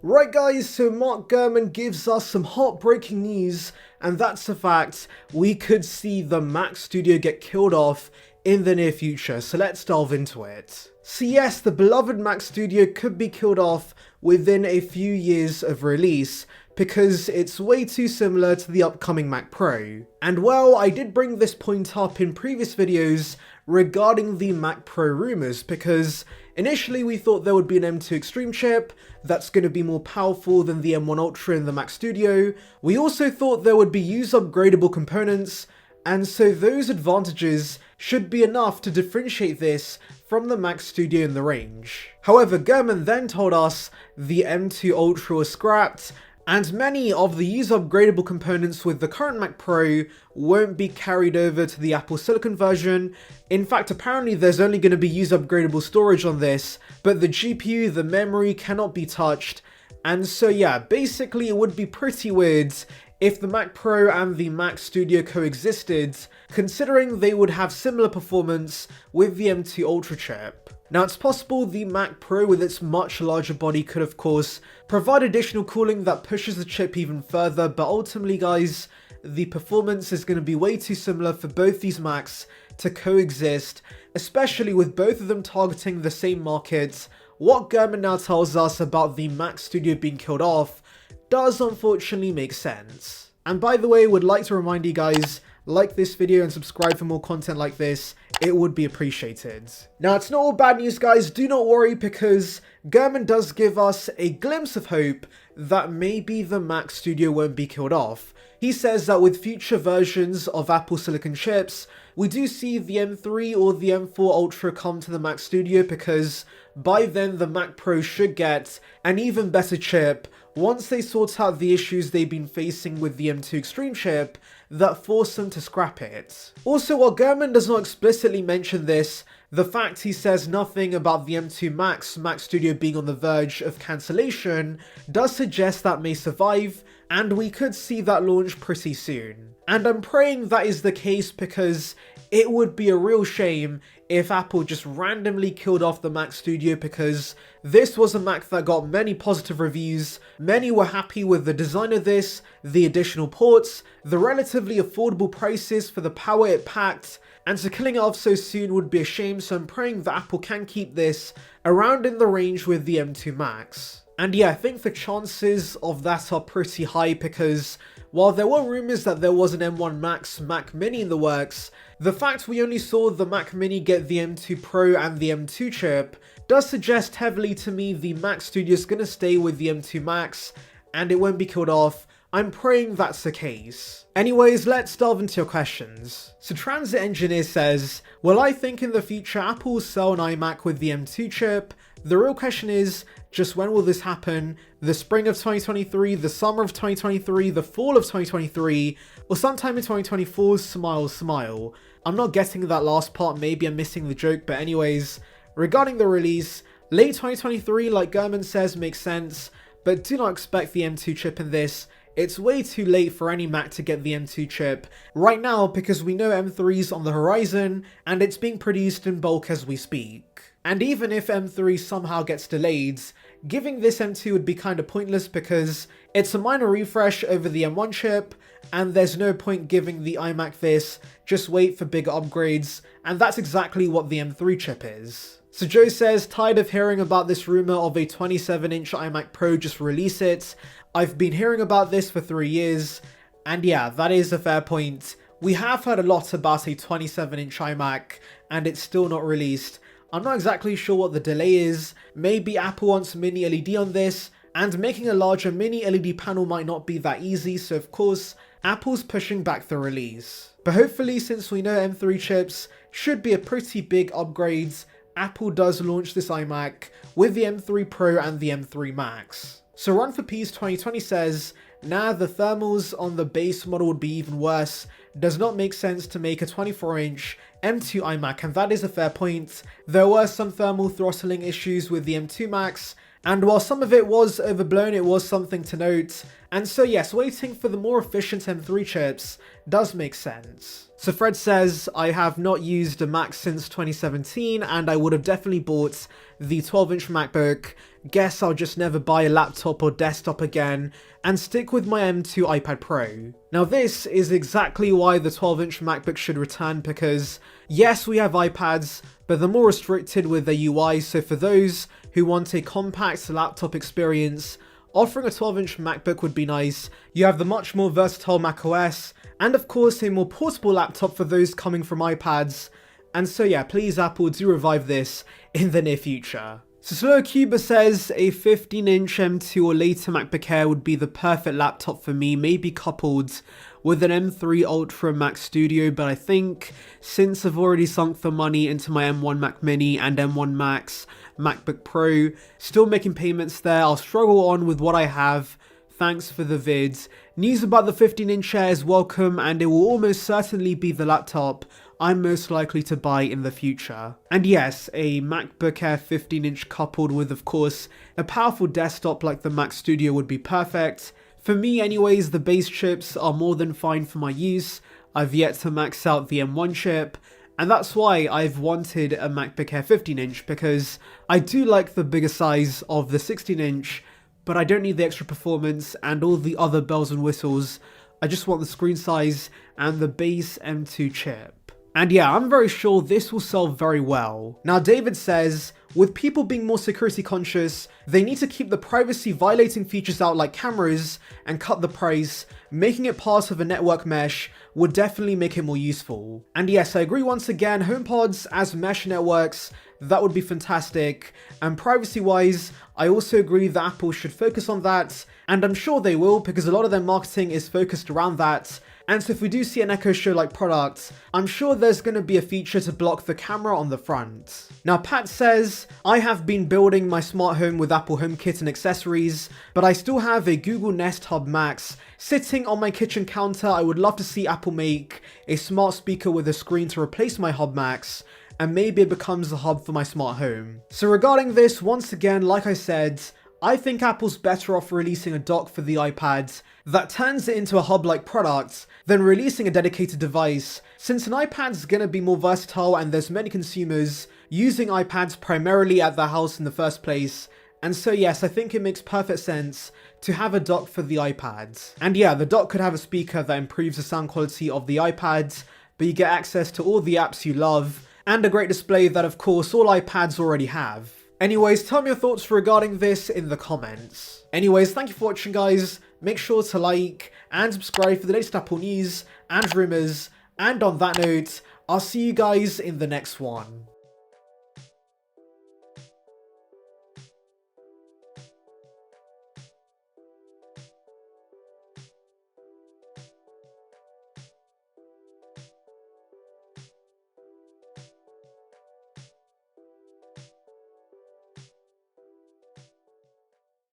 Right guys, so Mark Gurman gives us some heartbreaking news, and that's the fact we could see the Mac Studio get killed off in the near future, so let's delve into it. So yes, the beloved Mac Studio could be killed off within a few years of release, because it's way too similar to the upcoming Mac Pro. And well, I did bring this point up in previous videos regarding the Mac Pro rumours, because initially we thought there would be an M2 Extreme chip that's going to be more powerful than the M1 Ultra in the Mac Studio. We also thought there would be user-upgradable components, and so those advantages should be enough to differentiate this from the Mac Studio in the range. However, Gurman then told us the M2 Ultra was scrapped, and many of the user-upgradable components with the current Mac Pro won't be carried over to the Apple Silicone version. In fact, apparently there's only going to be user-upgradable storage on this, but the GPU, the memory cannot be touched. And so yeah, basically it would be pretty weird if the Mac Pro and the Mac Studio coexisted, considering they would have similar performance with the M2 Ultra chip. Now it's possible the Mac Pro with its much larger body could of course provide additional cooling that pushes the chip even further, but ultimately guys, the performance is going to be way too similar for both these Macs to coexist, especially with both of them targeting the same market. What Gurman now tells us about the Mac Studio being killed off does unfortunately make sense. And by the way, would like to remind you guys, like this video and subscribe for more content like this, it would be appreciated. Now it's not all bad news guys, do not worry, because Gurman does give us a glimpse of hope that maybe the Mac Studio won't be killed off. He says that with future versions of Apple Silicon chips, we do see the M3 or the M4 Ultra come to the Mac Studio, because by then the Mac Pro should get an even better chip once they sort out the issues they've been facing with the M2 Extreme chip that force them to scrap it. Also, while Gurman does not explicitly mention this, the fact he says nothing about the M2 Mac Studio being on the verge of cancellation does suggest that may survive, and we could see that launch pretty soon. And I'm praying that is the case, because it would be a real shame if Apple just randomly killed off the Mac Studio, because this was a Mac that got many positive reviews. Many were happy with the design of this, the additional ports, the relatively affordable prices for the power it packed, and so killing it off so soon would be a shame, so I'm praying that Apple can keep this around in the range with the M2 Max. And yeah, I think the chances of that are pretty high, because while there were rumours that there was an M1 Max Mac Mini in the works, the fact we only saw the Mac Mini get the M2 Pro and the M2 chip does suggest heavily to me the Mac Studio is going to stay with the M2 Max and it won't be killed off. I'm praying that's the case. Anyways, let's delve into your questions. So Transit Engineer says, well, I think in the future Apple will sell an iMac with the M2 chip. The real question is, just when will this happen? The spring of 2023, the summer of 2023, the fall of 2023, or sometime in 2024, smile, smile. I'm not getting that last part, maybe I'm missing the joke, but anyways, regarding the release, late 2023, like Gurman says, makes sense, but do not expect the M2 chip in this. It's way too late for any Mac to get the M2 chip right now, because we know M3's on the horizon and it's being produced in bulk as we speak. And even if M3 somehow gets delayed, giving this M2 would be kinda pointless, because it's a minor refresh over the M1 chip, and there's no point giving the iMac this, just wait for bigger upgrades, and that's exactly what the M3 chip is. So Joe says, tired of hearing about this rumor of a 27-inch iMac Pro, just release it. I've been hearing about this for 3 years, and yeah, that is a fair point. We have heard a lot about a 27-inch iMac, and it's still not released. I'm not exactly sure what the delay is. Maybe Apple wants mini LED on this, and making a larger mini LED panel might not be that easy, so of course, Apple's pushing back the release. But hopefully, since we know M3 chips should be a pretty big upgrade, Apple does launch this iMac with the M3 Pro and the M3 Max. So Run for Peace 2020 says, nah, the thermals on the base model would be even worse. Does not make sense to make a 24-inch M2 iMac, and that is a fair point. There were some thermal throttling issues with the M2 Max, and while some of it was overblown, it was something to note. And so yes, waiting for the more efficient M3 chips does make sense. So Fred says, I have not used a Mac since 2017, and I would have definitely bought the 12-inch MacBook. guess I'll just never buy a laptop or desktop again and stick with my M2 iPad Pro. Now this is exactly why the 12-inch MacBook should return, because yes, we have iPads, but they're more restricted with their UI, so for those who want a compact laptop experience, offering a 12-inch MacBook would be nice. You have the much more versatile macOS, and of course a more portable laptop for those coming from iPads. And so yeah, please Apple, do revive this in the near future. So Slow Cuba says a 15-inch M2 or later MacBook Air would be the perfect laptop for me, maybe coupled with an M3 Ultra Mac Studio, but I think since I've already sunk the money into my M1 Mac Mini and M1 Max MacBook Pro, still making payments there, I'll struggle on with what I have. Thanks for the vids. News about the 15-inch Air is welcome, and it will almost certainly be the laptop I'm most likely to buy in the future. And yes, a MacBook Air 15-inch coupled with, of course, a powerful desktop like the Mac Studio would be perfect. For me anyways, the base chips are more than fine for my use. I've yet to max out the M1 chip, and that's why I've wanted a MacBook Air 15-inch, because I do like the bigger size of the 16-inch, but I don't need the extra performance and all the other bells and whistles. I just want the screen size and the base M2 chip. And yeah, I'm very sure this will sell very well. Now David says, with people being more security conscious, they need to keep the privacy violating features out like cameras and cut the price. Making it part of a network mesh would definitely make it more useful. And yes, I agree once again, HomePods as mesh networks, that would be fantastic. And privacy wise, I also agree that Apple should focus on that, and I'm sure they will, because a lot of their marketing is focused around that. And so if we do see an Echo Show like product, I'm sure there's going to be a feature to block the camera on the front. Now Pat says, I have been building my smart home with Apple HomeKit and accessories, but I still have a Google Nest Hub Max sitting on my kitchen counter. I would love to see Apple make a smart speaker with a screen to replace my Hub Max, and maybe it becomes the hub for my smart home. So regarding this, once again, like I said, I think Apple's better off releasing a dock for the iPad that turns it into a hub-like product than releasing a dedicated device, since an iPad is going to be more versatile and there's many consumers using iPads primarily at their house in the first place. And so yes, I think it makes perfect sense to have a dock for the iPad. And yeah, the dock could have a speaker that improves the sound quality of the iPad, but you get access to all the apps you love, and a great display that of course all iPads already have. Anyways, tell me your thoughts regarding this in the comments. Anyways, thank you for watching guys, make sure to like and subscribe for the latest Apple news and rumours, and on that note, I'll see you guys in the next one.